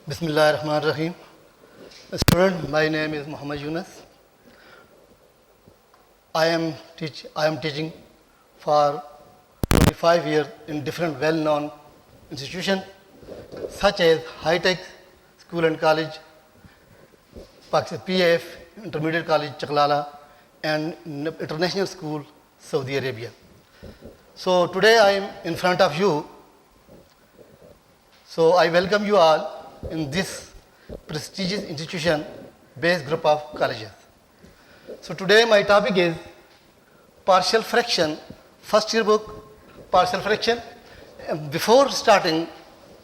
Bismillahirrahmanirrahim. Student, my name is Muhammad Yunus. I am teaching for 25 years in different well-known institutions such as High Tech School and College, PAF, Intermediate College, Chaklala, and International School, Saudi Arabia. So today I am in front of you. So I welcome you all in this prestigious institution-based group of colleges. So today my topic is partial fraction, first year book, partial fraction. Before starting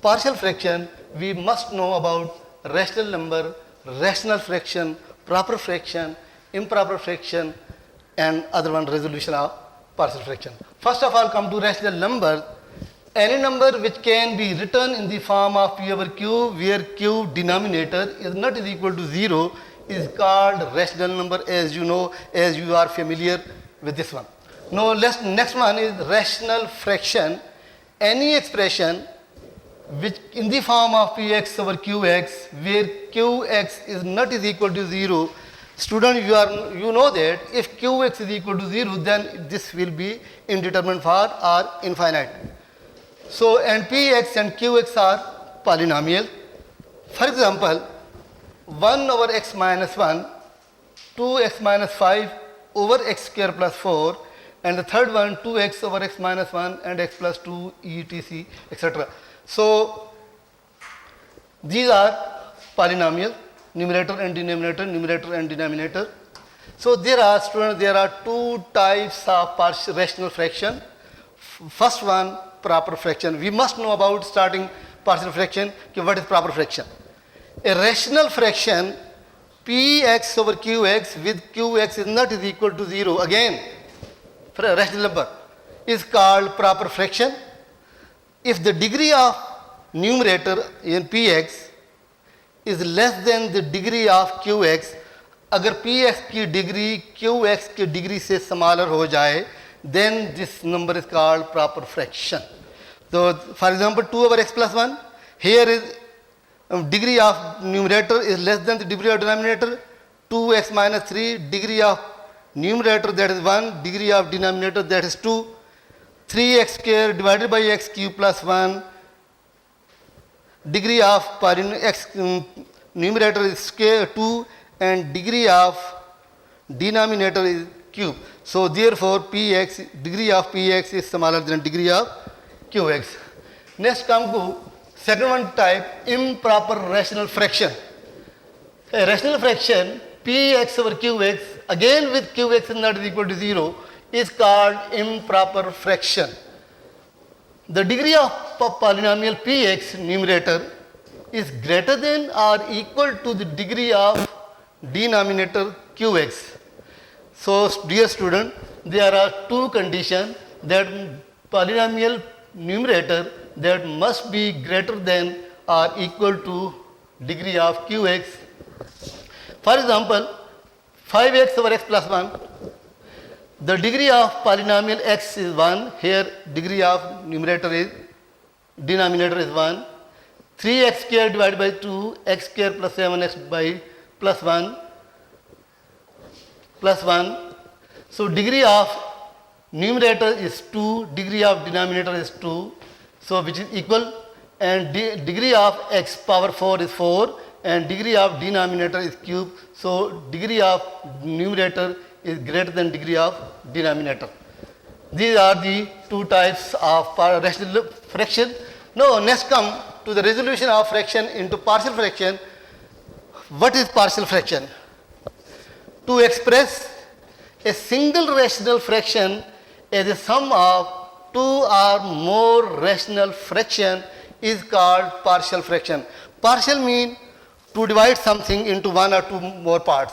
partial fraction, we must know about rational number, rational fraction, proper fraction, improper fraction, and other one resolution of partial fraction. First of all, come to rational number. Any number which can be written in the form of P over Q, where Q denominator is not equal to 0, is called rational number, as you know, as you are familiar with this one. Now, next one is rational fraction. Any expression which in the form of Px over Qx, where Qx is not equal to 0, student, you know that if Qx is equal to 0, then this will be indeterminate for or infinite. So, and Px and Qx are polynomial. For example, 1 over x minus 1, 2x minus 5 over x square plus 4, and the third one 2x over x minus 1 and x plus 2 etc. etc. So, these are polynomial, numerator and denominator, numerator and denominator. So, there are two types of rational fraction. First one, proper fraction. We must know about starting partial fraction, what is proper fraction. A rational fraction Px over Qx with Qx is not equal to 0, again, for a rational number, is called proper fraction. If the degree of numerator in Px is less than the degree of Qx, अगर Px की degree Qx की degree से smaller हो जाए, then this number is called proper fraction. So, for example, 2 over x plus 1, here is degree of numerator is less than the degree of denominator. 2x minus 3, degree of numerator, that is 1, degree of denominator, that is 2. 3x square divided by x cube plus 1, degree of numerator is square 2, and degree of denominator is cube. So, therefore, degree of Px is smaller than degree of Qx. Next come to second one type, improper rational fraction. A rational fraction Px over Qx, again with Qx is not equal to 0, is called improper fraction. The degree of polynomial Px numerator is greater than or equal to the degree of denominator Qx. So, dear student, there are two conditions that polynomial numerator that must be greater than or equal to degree of Qx. For example, 5x over x plus 1, the degree of polynomial x is 1, here degree of denominator is 1, 3x square divided by 2, x square plus 7x by plus 1, plus 1. So, degree of numerator is 2, degree of denominator is 2, so which is equal, and degree of x power 4 is 4, and degree of denominator is cube, so degree of numerator is greater than degree of denominator. These are the two types of rational fraction. Now, next come to the resolution of fraction into partial fraction. What is partial fraction? To express a single rational fraction as a sum of two or more rational fraction is called partial fraction. Partial means to divide something into one or two more parts.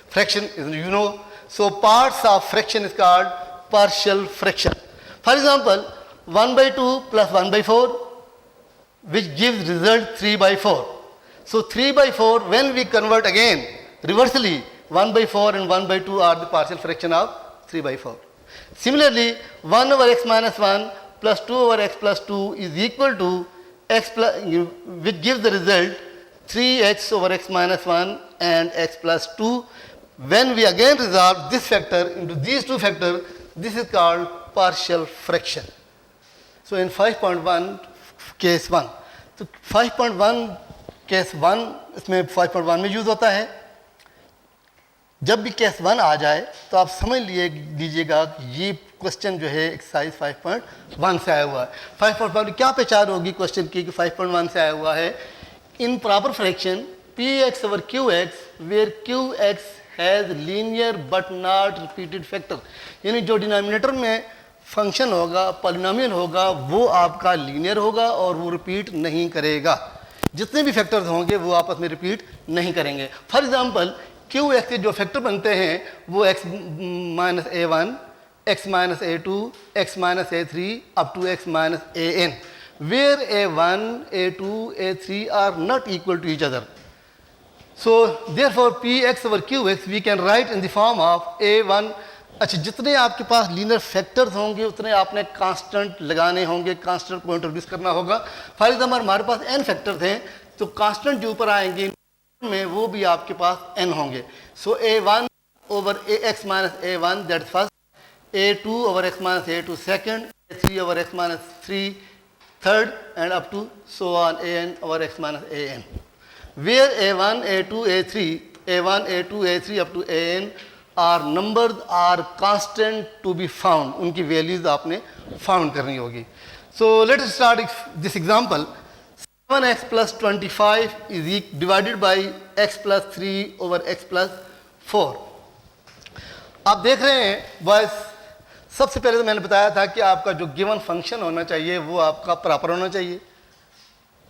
Fraction is, you know, so parts of fraction is called partial fraction. For example, 1 by 2 plus 1 by 4, which gives result 3 by 4. So 3 by 4, when we convert again reversely, 1 by 4 and 1 by 2 are the partial fraction of 3 by 4. Similarly, 1 over x minus 1 plus 2 over x plus 2 is equal to x plus, which gives the result 3x over x minus 1 and x plus 2. When we again resolve this factor into these two factors, this is called partial fraction. So in 5.1 case 1, तो 5.1 case 1 इसमें 5.1 में use होता है. जब भी case 1 आ जाए तो आप समझ लीजिएगा कि ये क्वेश्चन जो है एक्सरसाइज 5.1 से आया हुआ है. 5.1 में क्या पहचान होगी क्वेश्चन की कि 5.1 से आया हुआ है. In proper fraction px over qx where qx has linear but not repeated factor, यानी जो डिनोमिनेटर में फंक्शन होगा, पॉलिनोमियल होगा, वो आपका लीनियर होगा और वो रिपीट नहीं करेगा. जितने भी फैक्टर्स होंगे वो आपस में रिपीट नहीं करेंगे. फॉर एग्जांपल क्यू एक्स के जो फैक्टर बनते हैं वो x minus a1, x minus a2, x minus a3 up to x minus an, where a1, a2, a3 are not equal to each other. So therefore px over qx we can write in the form of a1. अच्छा, जितने आपके पास linear factors होंगे उतने आपने constant लगाने होंगे, constant को introduce करना होगा. फॉर एग्जाम्पल हमारे पास n फैक्टर्स हैं तो कांस्टेंट जो ऊपर आएंगे में वो भी आपके पास n होंगे. So a1 over x minus a1 that first, a2 over x minus a2 second, a3 over x minus 3 third and up to so on an over x minus an. Where a1, a2, a3, a1, a2, a3 up to an are numbers are constant to be found. उनकी values आपने found करनी होगी. So let us start this example. 7x plus 25 is divided by x plus 3 over x plus 4. आप देख रहे हैं boys, सबसे पहले तो मैंने बताया था कि आपका जो गिवन फंक्शन होना चाहिए वो आपका प्रॉपर होना चाहिए.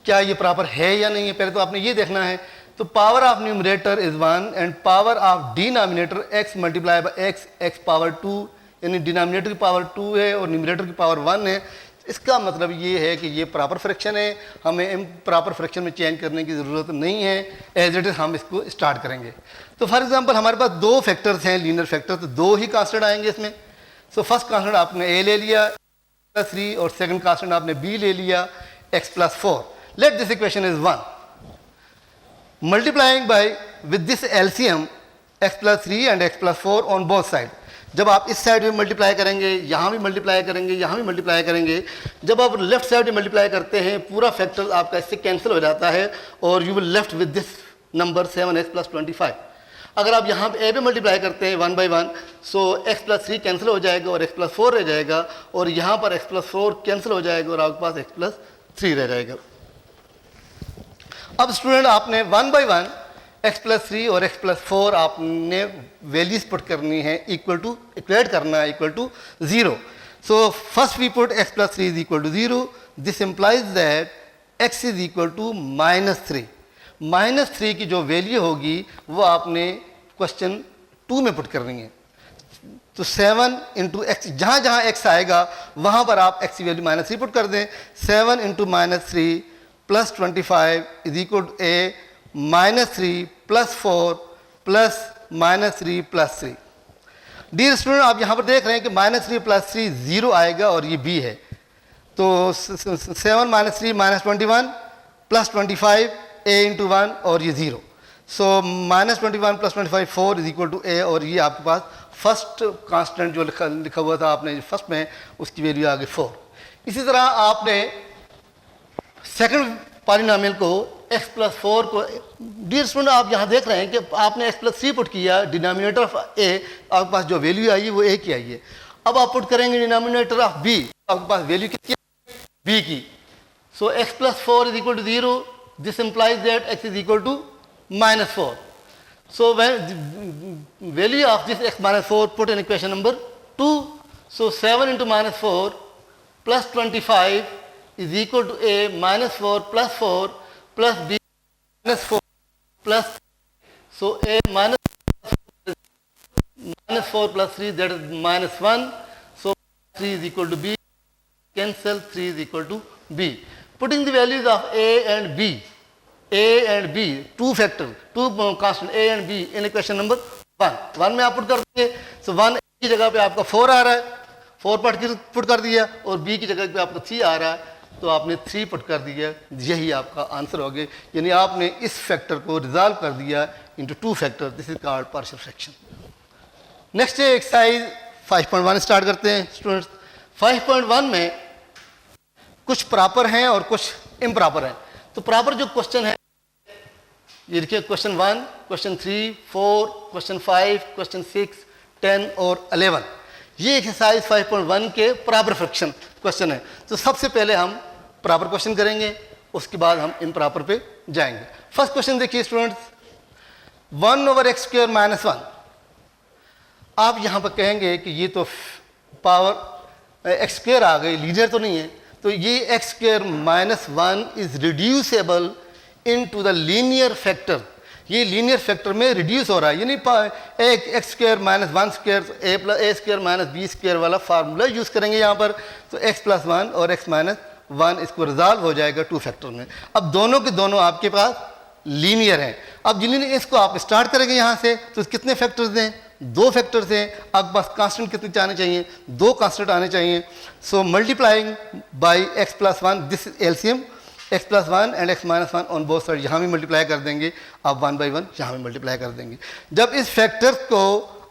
क्या ये प्रॉपर है या नहीं है, पहले तो आपने ये देखना है. तो power of numerator is 1 and power of denominator x multiply by x power 2, यानी डिनोमिनेटर की पावर 2 है और न्यूमरेटर की पावर 1 है. इसका मतलब ये है कि ये प्रॉपर फ्रैक्शन है, हमें इम्प्रॉपर फ्रैक्शन में चेंज करने की ज़रूरत नहीं है. एज इट इज़ हम इसको स्टार्ट करेंगे. तो फॉर एग्जांपल हमारे पास दो फैक्टर्स हैं, लीनियर फैक्टर, तो दो ही कांस्टेंट आएंगे इसमें. सो फर्स्ट कांस्टेंट आपने a ले लिया प्लस 3 और सेकंड कांस्टेंट आपने b ले लिया x plus 4. Let this equation is 1. Multiplying by with this LCM x plus 3 and x plus 4 on both side. जब आप इस साइड में मल्टीप्लाई करेंगे, यहाँ भी मल्टीप्लाई करेंगे, यहाँ भी मल्टीप्लाई करेंगे, जब आप लेफ्ट साइड में मल्टीप्लाई करते हैं पूरा फैक्टर आपका इससे कैंसिल हो जाता है और you will left with this number 7x plus 25. अगर आप यहाँ पे a पे मल्टीप्लाई करते हैं 1 by 1, so x plus 3 cancel हो जाएगा और x प्लस 4 रह जाएगा, और यहाँ पर x प्लस 4 कैंसिल हो जाएगा और आपके पास x प्लस 3 रह जाएगा. अब स्टूडेंट आपने 1 बाई 1 x प्लस 3 और x प्लस 4 आपने वैल्यूज पुट करनी है, इक्वल टू इक्वेट करना है equal to 0. So first we put x plus 3 is equal to 0. This implies that x is equal to -3. -3 की जो वैल्यू होगी वो आपने क्वेश्चन 2 में पुट करनी है. तो 7 इंटू एक्स, जहाँ जहाँ x आएगा वहाँ पर आप x की वैल्यू -3 पुट कर दें. 7 into -3 plus 25 is equal to a -3 plus 4 plus -3 plus 3. Dear student, आप यहाँ पर देख रहे हैं कि -3 प्लस 3 0 आएगा और ये b है. तो 7 -3 -21 प्लस 25 a इंटू 1 और ये 0. So -21 plus 25 4 is equal to a, और ये आपके पास फर्स्ट कांस्टेंट जो लिखा हुआ था आपने फर्स्ट में, उसकी वैल्यू आ गई 4. इसी तरह आपने सेकंड पॉलिनोमियल को x प्लस 4 को, डियर स्टूडेंट आप यहाँ देख रहे हैं कि आपने x प्लस 3 पुट किया, डिनोमिनेटर ऑफ a आपके पास जो वैल्यू आई है वो a की आई है. अब आप पुट करेंगे डिनोमिनेटर ऑफ b, आपके पास वैल्यू कितनी b की. So x plus 4 is equal to 0. This implies that x is equal to -4. So when value of this x minus 4 put in equation number 2. So 7 into -4 plus 25 is equal to a -4 plus 4 plus b minus 4 plus. So a -4 plus 3, that is -1. So 3 is equal to b. Cancel, 3 is equal to b. Putting the values of a and b, two factors, two constant a and b in equation number 1. 1 में आप put कर देंगे. सो 1 की जगह पे आपका 4 आ रहा है, 4 पुट कर दिया, और b की जगह पे आपका 3 आ रहा है. तो आपने 3 पुट कर दिया, यही आपका आंसर हो गया। यानी आपने इस फैक्टर को रिजॉल्व कर दिया into 2 factor. This is called partial fraction. Next exercise 5.1 start करते हैं स्टूडेंट्स। 5.1 में कुछ प्रॉपर हैं और कुछ इम्प्रॉपर हैं। तो प्रॉपर जो क्वेश्चन है ये देखिए, क्वेश्चन 1, क्वेश्चन 3, 4, क्वेश्चन 5, क्वेश्चन 6, 10 और 11, ये एक्सरसाइज 5.1 के प्रॉपर फ्रैक्शन क्वेश्चन है। तो सबसे पहले हम प्रॉपर क्वेश्चन करेंगे, उसके बाद हम इम्प्रॉपर पे जाएंगे। फर्स्ट क्वेश्चन देखिए स्टूडेंट्स, 1/x² - 1। आप यहाँ पर कहेंगे कि ये तो पावर x² आ गई, लीनियर तो नहीं है। तो ये x² - 1 is reducible into the linear factor. ये लीनियर फैक्टर में रिड्यूस हो रहा है, यानी x² - 1² a² - b² वाला फार्मूला यूज करेंगे यहाँ पर। तो x + 1 और x - 1 इसको रिजॉल्व हो जाएगा 2 फैक्टर में। अब दोनों के दोनों आपके पास लीनियर हैं। अब जिन्हें इसको आप स्टार्ट करेंगे यहाँ से, तो कितने फैक्टर्स हैं? 2 फैक्टर्स हैं। आपके पास कांस्टेंट कितने आने चाहिए? 2 कांस्टेंट आने चाहिए। So multiplying by x + 1, this is LCM, x + 1 and x - 1 on both side, यहाँ भी मल्टीप्लाई कर देंगे। आप 1/1 यहाँ भी मल्टीप्लाई कर देंगे। जब इस फैक्टर्स को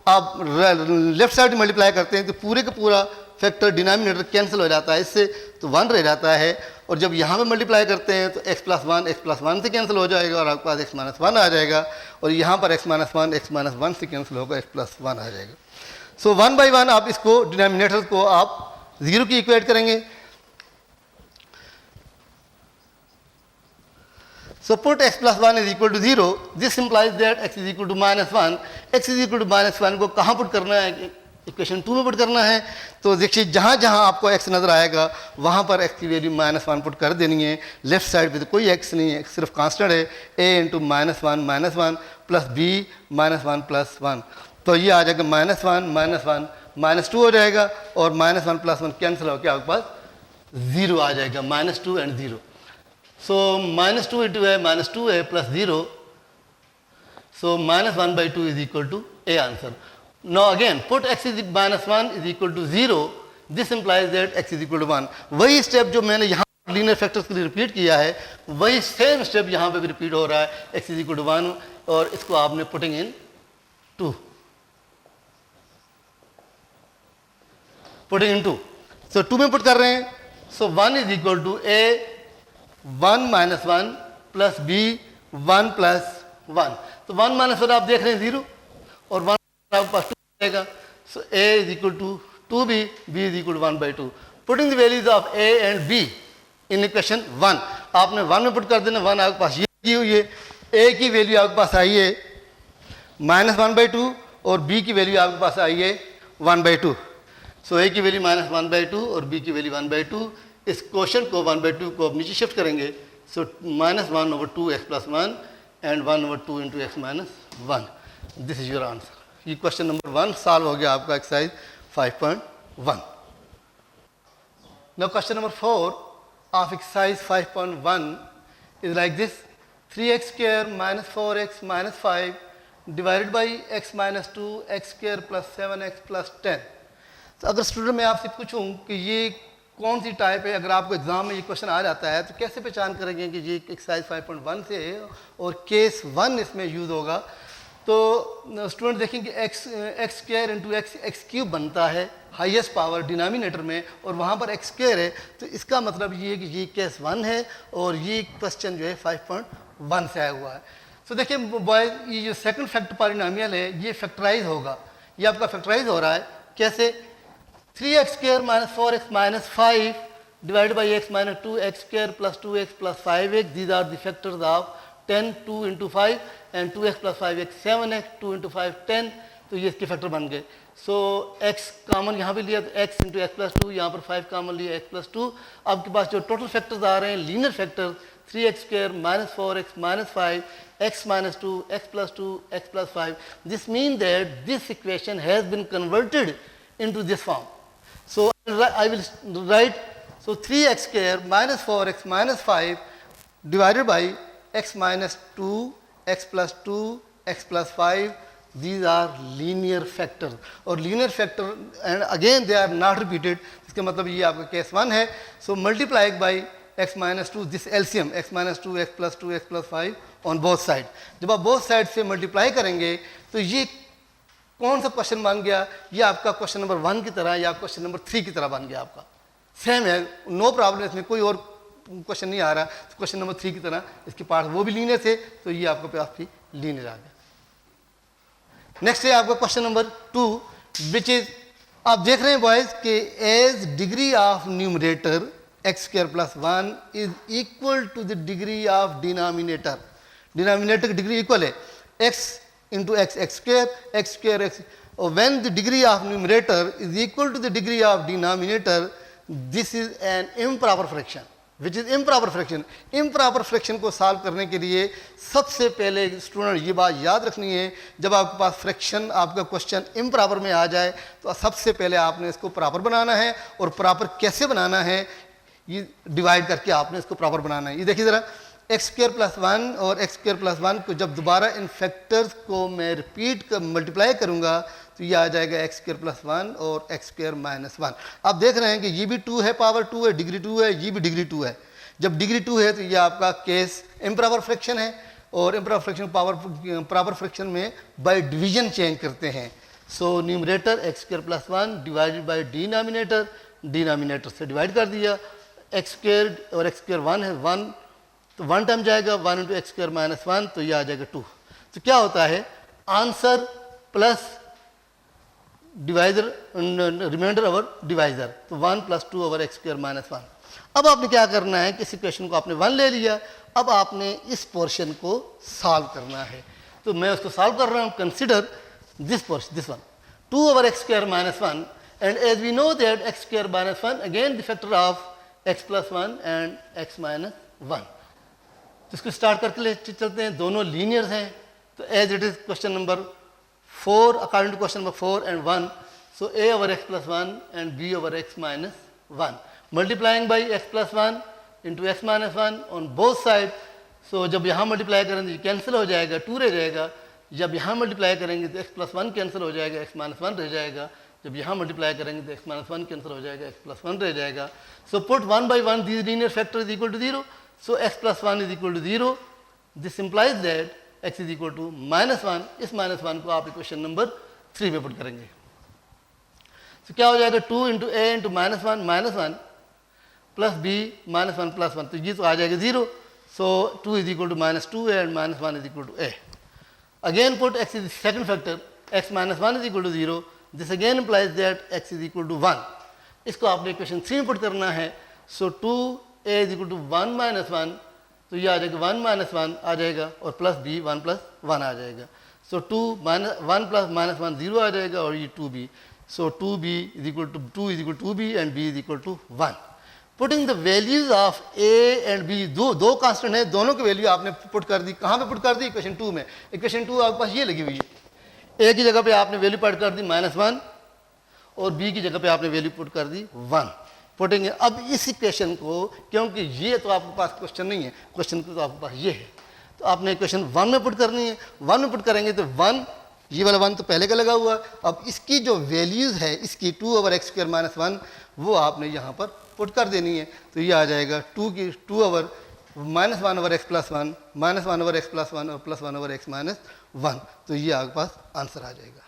आप लेफ्ट साइड मल्टीप्लाई करते हैं तो पूरे का पूरा फैक्टर डिनोमिनेटर कैंसिल हो जाता है इससे, तो 1 रह जाता है। और जब यहाँ पे मल्टीप्लाई करते हैं तो x + 1 से कैंसिल हो जाएगा और आपके पास x - 1 आ जाएगा। और यहाँ पर x - 1 से कैंसिल होगा, x + 1 आ जाएगा। सो 1/1 आप इसको डिनोमिनेटर को आप 0 की इक्वेट करेंगे। So put x + 1 is equal to 0. This implies that x is equal to -1. x is equal to -1 को कहाँ पुट करना है? इक्वेशन 2 में पुट करना है। तो देखिए जहाँ जहाँ आपको x नज़र आएगा वहाँ पर x की वैल्यू -1 पुट कर देनी है। लेफ्ट साइड पे तो कोई x नहीं है, सिर्फ कांस्टेंट है a × -1 प्लस b -1 + 1। तो ये आ जाएगा -1 -2 हो जाएगा और -1 + 1 कैंसिल होकर आपके पास 0 आ जाएगा, -2 and 0। So -2 into a -2a plus 0. So -1/2 is equal to a answer. Now again put x is -1 is equal to 0. This implies that x is equal to 1. वही स्टेप जो मैंने यहाँ लीनियर फैक्टर्स के लिए repeat किया है, वही same step यहाँ पे भी रिपीट हो रहा है। x is equal to 1 और इसको आपने putting in 2, putting in 2। So 2 में पुट कर रहे हैं। So 1 is equal to a 1 - 1 plus b 1 + 1। तो 1 - 1 आप देख रहे हैं 0 और 1 आपके पास 2 आएगा। सो a is equal to 2b, b is equal to 1/2। Putting the values of a and b in equation 1, आपने 1 में पुट कर देना। 1 आपके पास ये की हुई है, a की वैल्यू आपके पास आई है -1/2 और b की वैल्यू आपके पास आई है 1/2। सो a की वैल्यू -1/2 और b की वैल्यू 1/2। इस क्वेश्चन को 1/2 को अब नीचे शिफ्ट करेंगे। सो -1/2 x + 1 and 1/2 × x - 1। This is your answer. ये क्वेश्चन नंबर 1 सॉल्व हो गया आपका exercise 5.1। Now question number 4 of exercise 5.1 is like this, 3x² - 4x - 5 divided by x - 2 x² + 7x + 10। तो अगर स्टूडेंट मैं आपसे पूछूं कि ये कौन सी टाइप है, अगर आपको एग्जाम में ये क्वेश्चन आ जाता है तो कैसे पहचान करेंगे कि ये एक्सरसाइज 5.1 से है और केस 1 इसमें यूज़ होगा। तो स्टूडेंट देखेंगे x² × x³ बनता है हाईएस्ट पावर डिनोमिनेटर में और वहाँ पर x² है। तो इसका मतलब ये है कि ये केस 1 है और ये क्वेश्चन जो है 5.1 से आया हुआ है। तो देखिए बॉयज, ये जो सेकंड फैक्टर पॉलिनोमियल है ये फैक्टराइज होगा। ये आपका फैक्टराइज हो रहा है कैसे? 3x² - 4x - 5 divided by x - 2 x² + 2x + 5x. These are the factors of 10 2 × 5 and 2x + 5x 7x 2 × 5 10। तो ये इसके फैक्टर बन गए। सो x कॉमन यहाँ पे लिया तो x × x + 2, यहाँ पर 5 कॉमन लिया x + 2। आपके पास जो टोटल फैक्टर्स आ रहे हैं linear factors 3x² - 4x - 5 x - 2 x + 2 x + 5। This means that this equation has been converted into this form. So I will write, so 3x² - 4x - 5 divided by x - 2 x + 2 x + 5. These are linear factors और linear factor and again they are not repeated। इसका मतलब ये आपका case 1 है। So multiply by x minus two, this LCM x minus two, x plus two, x plus five on both side. जब आप both side से multiply करेंगे तो ये कौन सा क्वेश्चन बन गया? ये आपका क्वेश्चन नंबर 1 की तरह या क्वेश्चन नंबर 3 की तरह बन गया आपका। सेम है, नो प्रॉब्लम, इसमें कोई और क्वेश्चन नहीं आ रहा। तो क्वेश्चन नंबर 3 की तरह इसके पार्ट वो भी लीनियर थे, तो ये आपका पास भी लीनियर आ गया। नेक्स्ट है आपका क्वेश्चन नंबर 2, विच इज, आप देख रहे हैं बॉयज कि as degree of numerator x square plus 1 is equal to the degree of denominator. Denominator की डिग्री इक्वल है x into x square x, or when the degree of numerator is equal to the degree of denominator, this is an improper fraction, which is improper fraction. improper fraction को solve करने के लिए सबसे पहले student ये बात याद रखनी है, जब आपके पास फ्रैक्शन आपका क्वेश्चन इम्प्रॉपर में आ जाए तो सबसे पहले आपने इसको प्रॉपर बनाना है। और प्रॉपर कैसे बनाना है? ये डिवाइड करके आपने इसको प्रॉपर बनाना है। ये देखिए ज़रा, एक्स स्क्वायर प्लस 1 और एक्स स्क्वायर प्लस 1 को जब दोबारा इन फैक्टर्स को मैं रिपीट कर मल्टीप्लाई करूंगा तो ये आ जाएगा एक्स स्क्वायर प्लस 1 और एक्स स्क्वायर माइनस 1। आप देख रहे हैं कि ये भी 2 है, पावर 2 है, डिग्री 2 है, ये भी डिग्री 2 है। जब डिग्री 2 है तो ये आपका केस इम्प्रॉपर फ्रैक्शन है, और इम्प्रॉपर फ्रैक्शन प्रॉपर फ्रैक्शन में बाय डिवीजन चेंज करते हैं। So numerator x square plus 1 divided by denominator, denominator से डिवाइड कर दिया। एक्स स्क्वायर और एक्स स्क्वायर 1 है, 1 तो 1 टाइम जाएगा, 1 इंटू एक्स स्क्वायर माइनस 1, तो ये आ जाएगा 2। तो क्या होता है, answer plus divisor reminder over divisor, तो 1 प्लस 2 ओवर एक्स स्क्वायर माइनस 1। अब आपने क्या करना है कि इस इक्वेशन को आपने 1 ले लिया, अब आपने इस पोर्शन को सॉल्व करना है। तो मैं उसको सॉल्व कर रहा हूँ। Consider this portion, this one, 2 over x square minus 1, and as we know that x square minus 1 again the factor of x plus 1 and x minus 1। तो इसको स्टार्ट करके ले चलते हैं, दोनों लीनियर हैं। तो as it is question number 4 according to question number 4 and 1, so a over x plus 1 and b over x minus 1 multiplying by x plus 1 into x minus 1 on both side. So जब यहाँ multiply करेंगे cancel हो जाएगा, 2 रह जाएगा। जब यहाँ multiply करेंगे तो एक्स प्लस 1 कैंसिल हो जाएगा, एक्स माइनस 1 रह जाएगा। जब यहाँ मल्टीप्लाई करेंगे तो एक्स माइनस 1 कैंसिल हो जाएगा, एक्स प्लस 1 रह जाएगा। So put 1 by 1 these linear factor is equal to 0. So x plus 1 is equal to 0. This implies that x is equal to minus 1. इस माइनस 1 को आप इक्वेशन नंबर 3 में put करेंगे। तो क्या हो जाएगा, 2 into a into minus 1 plus b minus 1 plus 1, तो ये तो आ जाएगा 0। So 2 is equal to minus 2 and minus 1 is equal to a. Again put x is second factor, x minus 1 is equal to 0। This again implies that x is equal to 1। इसको आपने equation 3 में put करना है। So 2a is equal to 1 minus 1, तो ये आ जाएगा 1 minus 1 आ जाएगा, और प्लस b 1 प्लस 1 आ जाएगा। सो 1 प्लस माइनस 1 0 आ जाएगा, और ये 2b। So 2b is equal to 2 is equal to b and b is equal to 1। Putting the values of a and b, दो कांस्टेंट है, दोनों की वैल्यू आपने पुट कर दी। कहाँ पे पुट कर दी? इक्वेशन 2 में। इक्वेशन 2 आपके पास ये लगी हुई है, a की जगह पे आपने वैल्यू पुट कर दी -1, और b की जगह पे आपने वैल्यू पुट कर दी 1। पुटेंगे अब इस इक्वेशन को, क्योंकि ये तो आपके पास क्वेश्चन नहीं है, क्वेश्चन तो आपके पास ये है, तो आपने इक्वेशन 1 में पुट करनी है। 1 में पुट करेंगे तो 1, ये वाला 1 तो पहले का लगा हुआ है। अब इसकी जो वैल्यूज़ है इसकी 2 ओवर एक्स स्क्वायर माइनस 1, वो आपने यहाँ पर पुट कर देनी है। तो ये आ जाएगा 2 over minus 1 over x plus 1, minus 1 over x plus 1 और प्लस 1 ओवर एक्स माइनस 1। तो ये आपके पास आंसर आ जाएगा।